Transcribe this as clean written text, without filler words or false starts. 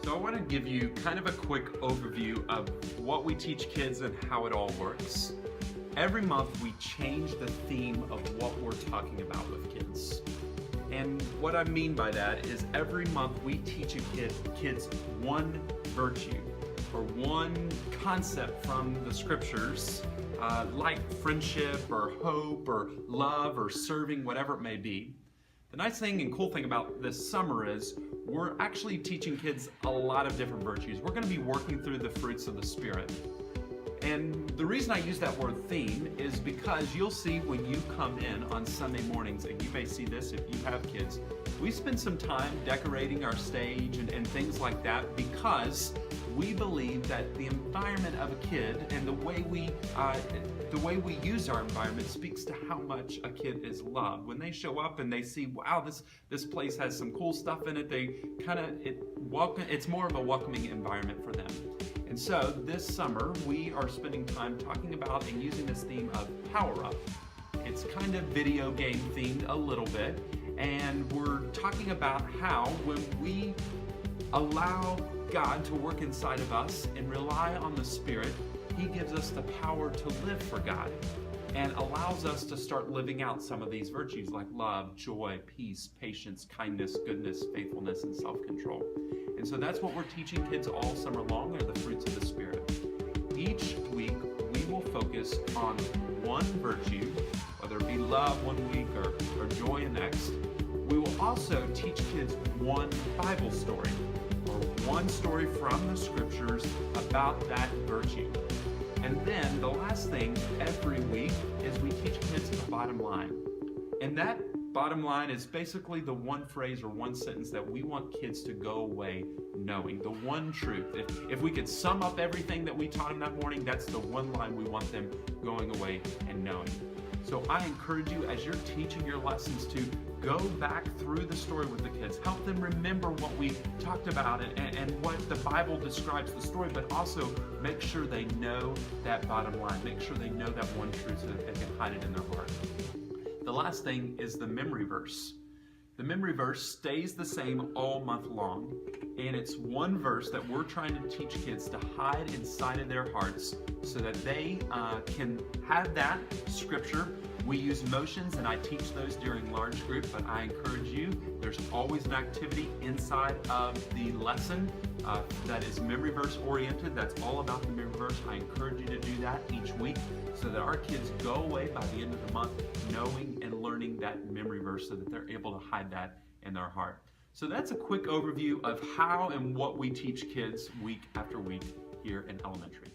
So I want to give you kind of a quick overview of what we teach kids and how it all works. Every month we change the theme of what we're talking about with kids. And what I mean by that is every month we teach kids one virtue or one concept from the scriptures, like friendship or hope or love or serving, whatever it may be. The nice thing and cool thing about this summer is we're actually teaching kids a lot of different virtues. We're going to be working through the fruits of the Spirit. And the reason I use that word theme is because you'll see when you come in on Sunday mornings, and you may see this if you have kids, we spend some time decorating our stage and things like that because we believe that the environment of a kid and the way we use our environment speaks to how much a kid is loved. When they show up and they see, wow, this place has some cool stuff in it, it's more of a welcoming environment for them. And so this summer we are spending time talking about and using this theme of Power Up. It's kind of video game themed a little bit, and we're talking about how when we allow God to work inside of us and rely on the Spirit, He gives us the power to live for God and allows us to start living out some of these virtues like love, joy, peace, patience, kindness, goodness, faithfulness, and self-control. And so that's what we're teaching kids all summer long, are the fruits of the Spirit. Each week we will focus on one virtue, whether it be love one week or joy the next. We will also teach kids one Bible story or one story from the scriptures about that virtue. And then the last thing every week is we teach kids the bottom line. And that bottom line is basically the one phrase or one sentence that we want kids to go away knowing, the one truth. If we could sum up everything that we taught them that morning, that's the one line we want them going away and knowing. So I encourage you, as you're teaching your lessons, to go back through the story with the kids. Help them remember what we talked about and what the Bible describes the story, but also make sure they know that bottom line. Make sure they know that one truth so that they can hide it in their heart. The last thing is the memory verse. The memory verse stays the same all month long, and it's one verse that we're trying to teach kids to hide inside of their hearts so that they can have that scripture. We use motions, and I teach those during large group, but I encourage you, there's always an activity inside of the lesson that is memory verse oriented. That's all about the memory verse. I encourage you to do that each week so that our kids go away by the end of the month knowing and learning that memory verse so that they're able to hide that in their heart. So that's a quick overview of how and what we teach kids week after week here in elementary.